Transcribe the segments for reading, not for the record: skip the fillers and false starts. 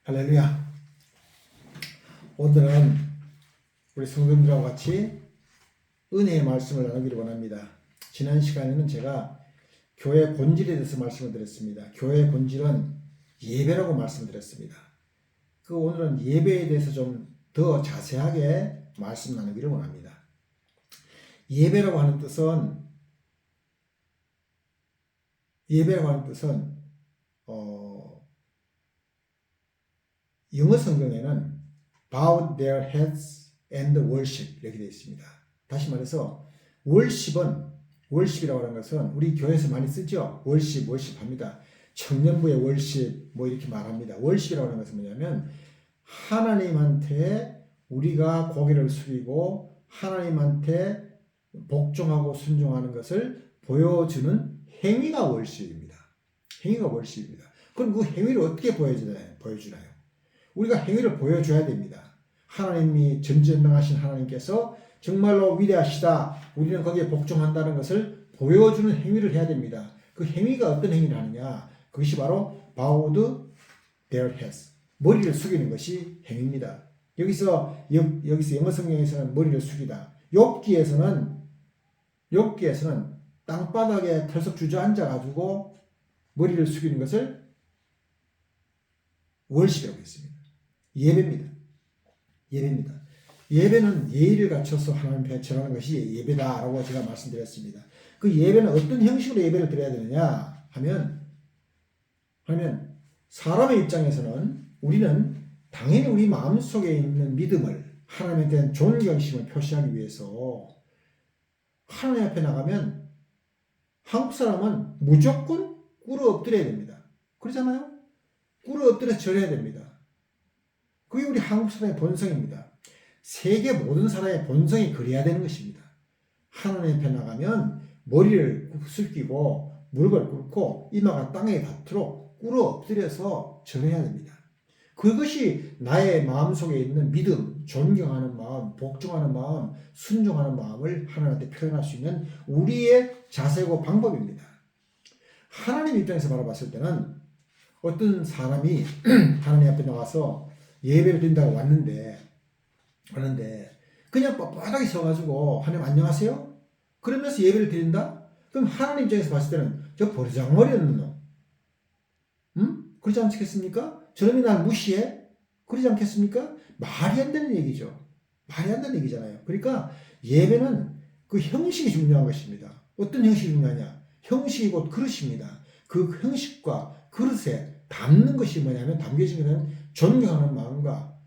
할렐루야. 오늘은 우리 성도님들과 같이 은혜의 말씀을 나누기를 원합니다. 지난 시간에는 제가 교회 본질에 대해서 말씀을 드렸습니다. 교회의 본질은 예배라고 말씀드렸습니다. 오늘은 예배에 대해서 좀 더 자세하게 말씀 나누기를 원합니다. 예배라고 하는 뜻은 영어 성경에는 bow their heads and worship 이렇게 되어 있습니다. 다시 말해서 worship이라고 하는 것은 우리 교회에서 많이 쓰죠. worship 합니다. 청년부의 worship 이렇게 말합니다. worship이라고 하는 것은 뭐냐면 하나님한테 우리가 고개를 숙이고 하나님한테 복종하고 순종하는 것을 보여주는 행위가 worship입니다. 그럼 그 행위를 어떻게 보여주나요? 우리가 행위를 보여줘야 됩니다. 하나님이 전지전능하신 하나님께서 정말로 위대하시다. 우리는 거기에 복종한다는 것을 보여주는 행위를 해야 됩니다. 그 행위가 어떤 행위를 하느냐? 그것이 바로 bowed their heads. 머리를 숙이는 것이 행위입니다. 여기서 영어 성경에서는 머리를 숙이다. 욥기에서는 땅바닥에 털썩 주저앉아 가지고 머리를 숙이는 것을 월십이라고 했습니다. 예배입니다. 예배는 예의를 갖춰서 하나님 앞에 절하는 것이 예배다라고 제가 말씀드렸습니다. 그 예배는 어떤 형식으로 예배를 드려야 되느냐 하면 사람의 입장에서는 우리는 당연히 우리 마음속에 있는 믿음을 하나님에 대한 존경심을 표시하기 위해서 하나님 앞에 나가면 한국 사람은 무조건 꿇어 엎드려야 됩니다. 그렇잖아요? 꿇어 엎드려 절해야 됩니다. 그게 우리 한국 사람의 본성입니다. 세계 모든 사람의 본성이 그래야 되는 것입니다. 하나님 앞에 나가면 머리를 숙이고 무릎을 꿇고 이마가 땅에 닿도록 꿇어 엎드려서 절해야 됩니다. 그것이 나의 마음속에 있는 믿음, 존경하는 마음, 복종하는 마음, 순종하는 마음을 하나님한테 표현할 수 있는 우리의 자세고 방법입니다. 하나님 입장에서 바라봤을 때는 어떤 사람이 하나님 앞에 나와서 예배를 드린다고 왔는데 그냥 뻣뻣하게 서가지고 하나님 안녕하세요? 그러면서 예배를 드린다? 그럼 하나님 입장에서 봤을 때는 저 버르장머리였는 놈. 그러지 않겠습니까? 저놈이 날 무시해? 그러지 않겠습니까? 말이 안 되는 얘기죠. 말이 안 되는 얘기잖아요. 그러니까 예배는 그 형식이 중요한 것입니다. 어떤 형식이 중요하냐? 형식이 곧 그릇입니다. 그 형식과 그릇에 담는 것이 뭐냐면 담겨진 것은 존경하는 마음과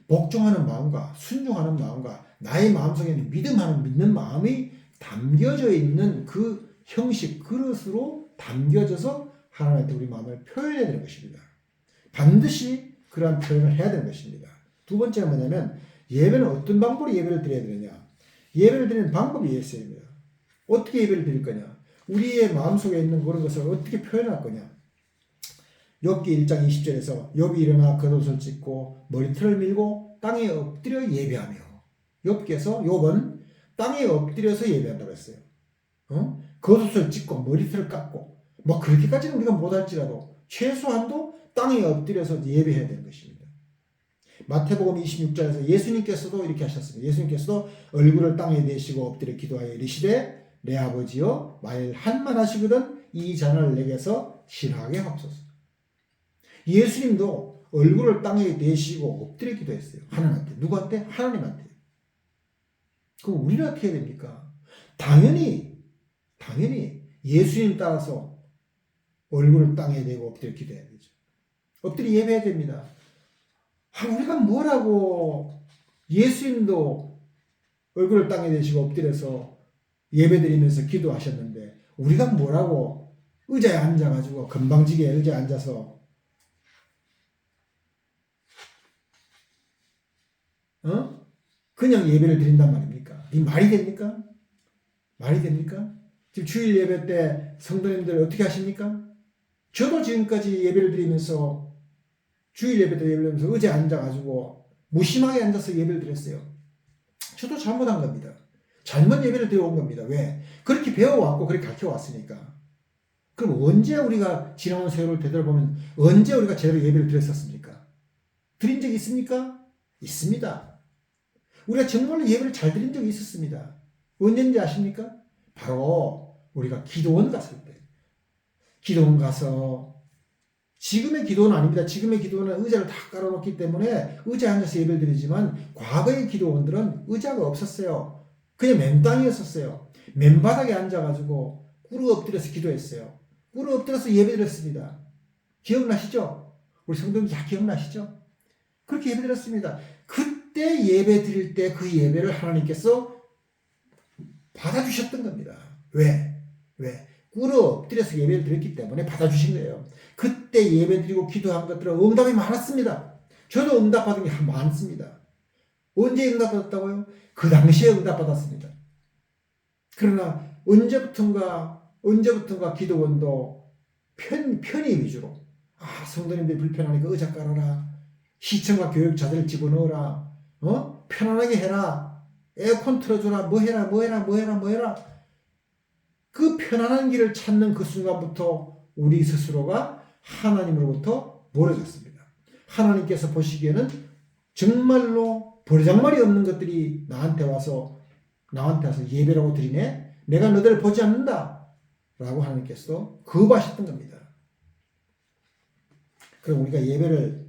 복종하는 마음과 순종하는 마음과 나의 마음속에 있는 믿는 마음이 담겨져 있는 그 형식 그릇으로 담겨져서 하나님한테 우리 마음을 표현해야 되는 것입니다. 반드시 그러한 표현을 해야 되는 것입니다. 두 번째가 뭐냐면 예배는 어떤 방법으로 예배를 드려야 되느냐? 예배를 드리는 방법이 있습니다. 어떻게 예배를 드릴 거냐? 우리의 마음속에 있는 그런 것을 어떻게 표현할 거냐? 욥기 1장 20절에서 욥이 일어나 겉옷을 찢고 머리털을 밀고 땅에 엎드려 예배하며 욥은 땅에 엎드려서 예배한다고 했어요. 겉옷을 찢고 머리털을 깎고 그렇게까지는 우리가 못할지라도 최소한도 땅에 엎드려서 예배해야 되는 것입니다. 마태복음 26장에서 예수님께서도 이렇게 하셨습니다. 예수님께서도 얼굴을 땅에 내시고 엎드려 기도하여 이르시되 내 아버지여 만일 한만하시거든 이 잔을 내게서 싫어하게 하옵소서. 예수님도 얼굴을 땅에 내시고 엎드려 기도했어요. 하나님한테. 누구한테? 하나님한테. 그럼 우리는 어떻게 해야 됩니까? 당연히 예수님 따라서 얼굴을 땅에 내고 엎드려 기도해야 되죠. 엎드려 예배해야 됩니다. 우리가 뭐라고 예수님도 얼굴을 땅에 내시고 엎드려서 예배드리면서 기도하셨는데 우리가 뭐라고 의자에 앉아가지고 건방지게 의자에 앉아서 그냥 예배를 드린단 말입니까? 이 말이 됩니까? 말이 됩니까? 지금 주일 예배 때 성도님들 어떻게 하십니까? 저도 지금까지 예배를 드리면서 주일 예배 때 예배를 드리면서 의자에 앉아가지고 무심하게 앉아서 예배를 드렸어요. 저도 잘못한 겁니다. 잘못 예배를 드려온 겁니다. 왜? 그렇게 배워왔고 그렇게 가르쳐왔으니까. 그럼 언제 우리가 지나온 세월을 되돌아보면 언제 우리가 제대로 예배를 드렸었습니까? 드린 적이 있습니까? 있습니다. 우리가 정말로 예배를 잘 드린 적이 있었습니다. 언제인지 아십니까? 바로 우리가 기도원 갔을 때. 기도원 가서 지금의 기도는 아닙니다. 지금의 기도는 의자를 다 깔아놓기 때문에 의자에 앉아서 예배를 드리지만 과거의 기도원들은 의자가 없었어요. 그냥 맨땅이었었어요. 맨바닥에 앉아가지고 꿇어 엎드려서 기도했어요. 꿇어 엎드려서 예배드렸습니다. 기억나시죠? 우리 성도님 다 기억나시죠? 그렇게 예배드렸습니다. 그때 예배 드릴 때 그 예배를 하나님께서 받아주셨던 겁니다. 왜? 꿇어 엎드려서 예배를 드렸기 때문에 받아주신 거예요. 그때 예배 드리고 기도한 것들은 응답이 많았습니다. 저도 응답받은 게 많습니다. 언제 응답받았다고요? 그 당시에 응답받았습니다. 그러나 언제부턴가 기도원도 편의 위주로 성도님들이 불편하니까 의자 깔아라. 시청과 교육자들 집어넣어라. 편안하게 해라. 에어컨 틀어줘라. 뭐 해라. 그 편안한 길을 찾는 그 순간부터 우리 스스로가 하나님으로부터 멀어졌습니다. 하나님께서 보시기에는 정말로 버르장말이 없는 것들이 나한테 와서 예배라고 드리네. 내가 너희들을 보지 않는다. 라고 하나님께서 거부하셨던 겁니다. 그럼 우리가 예배를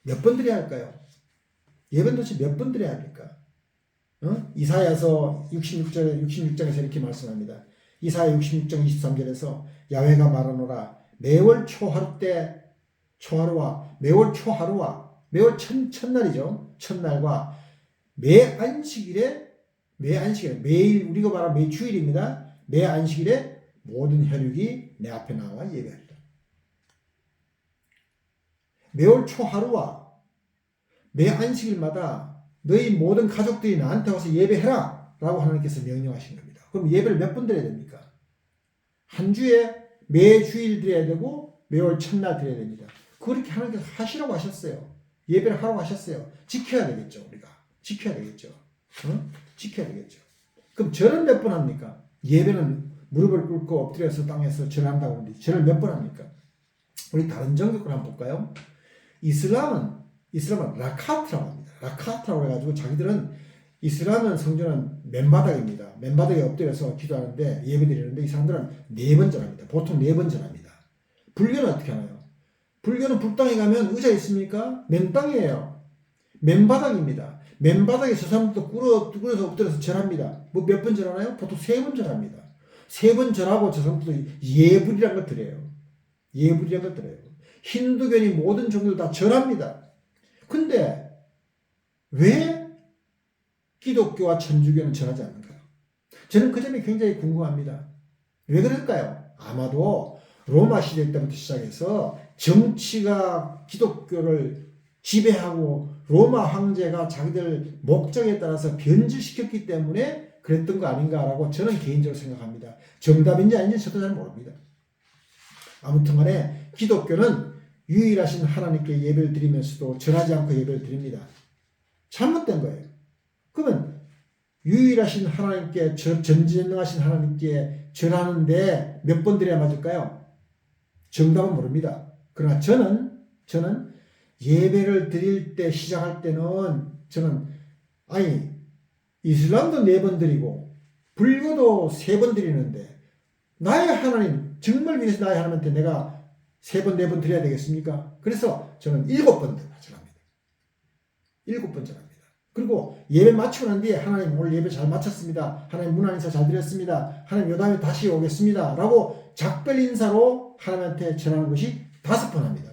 몇 번 드려야 할까요? 예배는 도대체 몇 번 드려야 합니까? 이사야서 66장에서 이렇게 말씀합니다. 이사야 66장 23절에서 야훼가 말하노라. 매월 초하루 때 초하루와 매월 첫날이죠. 첫날과 매 안식일에 매일 우리가 말하는 매 주일입니다. 매 안식일에 모든 혈육이 내 앞에 나와 예배하리라. 매월 초하루와 매 안식일마다 너희 모든 가족들이 나한테 와서 예배해라 라고 하나님께서 명령하신 겁니다. 그럼 예배를 몇 번 드려야 됩니까? 한 주에 매 주일 드려야 되고 매월 첫날 드려야 됩니다. 그렇게 하나님께서 하시라고 하셨어요. 예배를 하라고 하셨어요. 지켜야 되겠죠. 우리가 지켜야 되겠죠. 지켜야 되겠죠. 그럼 절은 몇 번 합니까? 예배는 무릎을 꿇고 엎드려서 땅에서 절한다고 하는데 절을 몇 번 합니까? 우리 다른 종교를 한번 볼까요? 이슬람은 라카트라고 합니다. 라카트라고 해가지고 자기들은 이슬람은 성전은 맨바닥입니다. 맨바닥에 엎드려서 기도하는데 예배드리는데 이 사람들은 4번 절합니다. 보통 4번 절합니다. 불교는 어떻게 하나요? 불교는 불당에 가면 의자 있습니까? 맨땅이에요. 맨바닥입니다. 맨바닥에 저 사람들도 꿇어서 엎드려서 절합니다. 뭐 몇 번 절하나요? 보통 3번 절합니다. 3번 절하고 저 사람들도 예불이라는 걸 드려요. 예불이라는 걸 드려요. 힌두교니 모든 종교들 다 절합니다. 근데 왜 기독교와 천주교는 절하지 않는가요? 저는 그 점이 굉장히 궁금합니다. 왜 그럴까요? 아마도 로마 시대 때부터 시작해서 정치가 기독교를 지배하고 로마 황제가 자기들 목적에 따라서 변질시켰기 때문에 그랬던 거 아닌가라고 저는 개인적으로 생각합니다. 정답인지 아닌지 저도 잘 모릅니다. 아무튼 간에 기독교는 유일하신 하나님께 예배를 드리면서도 절하지 않고 예배를 드립니다. 잘못된 거예요. 그러면 유일하신 하나님께 전지전능하신 하나님께 절하는데 몇 번 드려야 맞을까요? 정답은 모릅니다. 그러나 저는 예배를 드릴 때 시작할 때는 이슬람도 4번 드리고 불교도 3번 드리는데 나의 하나님 정말 위해서 나의 하나님한테 내가 3번 4번 드려야 되겠습니까? 그래서 저는 7번 절합니다. 7번 절합니다. 그리고 예배 마치고 난 뒤에 하나님 오늘 예배 잘 마쳤습니다. 하나님 문안 인사 잘 드렸습니다. 하나님 요 다음에 다시 오겠습니다. 라고 작별 인사로 하나님한테 전하는 것이 5번 합니다.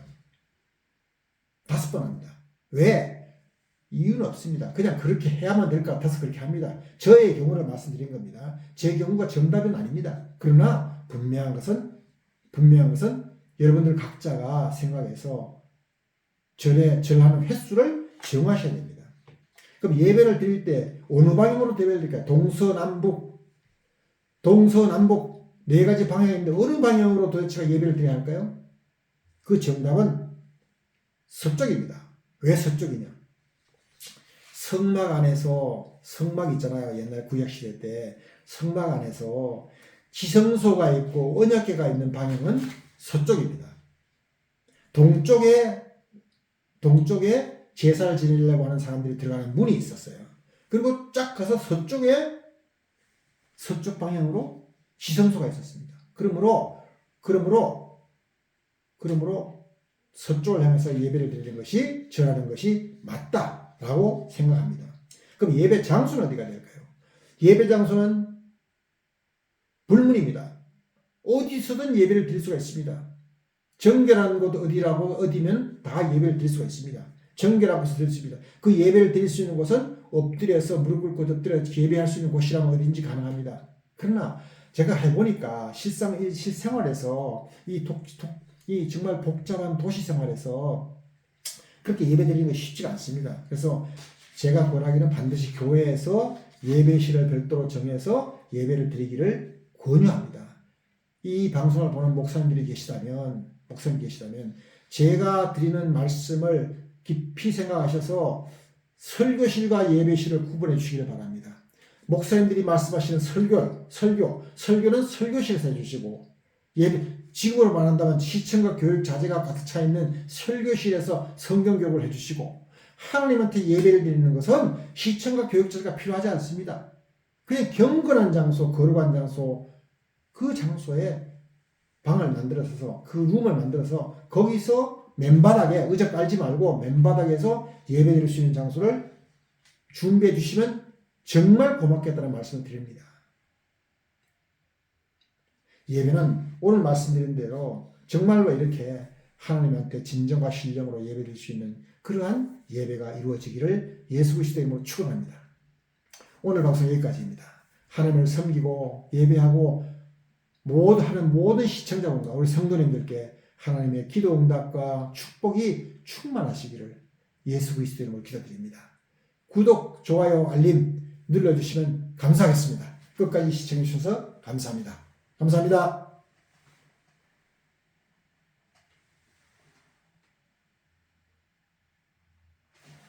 5번 합니다. 왜? 이유는 없습니다. 그냥 그렇게 해야만 될 것 같아서 그렇게 합니다. 저의 경우를 말씀드린 겁니다. 제 경우가 정답은 아닙니다. 그러나 분명한 것은 여러분들 각자가 생각해서 절하는 횟수를 정하셔야 됩니다. 그럼 예배를 드릴 때 어느 방향으로 예배를 드릴까요? 동서남북 4가지 방향이 있는데 어느 방향으로 도대체 예배를 드려야 할까요? 그 정답은 서쪽입니다. 왜 서쪽이냐? 성막 안에서 성막 있잖아요. 옛날 구약시대 때 성막 안에서 지성소가 있고 언약궤가 있는 방향은 서쪽입니다. 동쪽에 동쪽에 제사를 지내려고 하는 사람들이 들어가는 문이 있었어요. 그리고 쫙 가서 서쪽 방향으로 지성소가 있었습니다. 그러므로 서쪽을 향해서 예배를 드리는 것이 절하는 것이 맞다라고 생각합니다. 그럼 예배 장소는 어디가 될까요? 예배 장소는 불문입니다. 어디서든 예배를 드릴 수가 있습니다. 정결한 곳 어디면 다 예배를 드릴 수가 있습니다. 정결한 곳에서 드릴 수 있습니다. 그 예배를 드릴 수 있는 곳은 엎드려서 무릎 꿇고 엎드려 예배할 수 있는 곳이라면 어딘지 가능합니다. 그러나 제가 해보니까 실생활에서 이 정말 복잡한 도시 생활에서 그렇게 예배 드리는 것이 쉽지가 않습니다. 그래서 제가 권하기는 반드시 교회에서 예배실을 별도로 정해서 예배를 드리기를 권유합니다. 이 방송을 보는 목사님들이 계시다면 제가 드리는 말씀을 깊이 생각하셔서 설교실과 예배실을 구분해 주시기를 바랍니다. 목사님들이 말씀하시는 설교는 설교실에서 해주시고, 지금으로 말한다면 시청과 교육 자재가 가득 차 있는 설교실에서 성경 교육을 해주시고, 하나님한테 예배를 드리는 것은 시청과 교육 자재가 필요하지 않습니다. 그냥 경건한 장소, 거룩한 장소, 그 장소에 방을 만들어서 그 룸을 만들어서 거기서 맨바닥에 의자 깔지 말고 맨바닥에서 예배 드릴 수 있는 장소를 준비해 주시면 정말 고맙겠다는 말씀을 드립니다. 예배는 오늘 말씀드린 대로 정말로 이렇게 하나님한테 진정과 신령으로 예배 드릴 수 있는 그러한 예배가 이루어지기를 예수 그리스도의 이름으로 축원합니다. 오늘 방송 여기까지입니다. 하나님을 섬기고 예배하고 하는 모든 시청자분과 우리 성도님들께 하나님의 기도 응답과 축복이 충만하시기를 예수 그리스도의 이름으로 기도드립니다. 구독, 좋아요, 알림 눌러주시면 감사하겠습니다. 끝까지 시청해 주셔서 감사합니다. 감사합니다.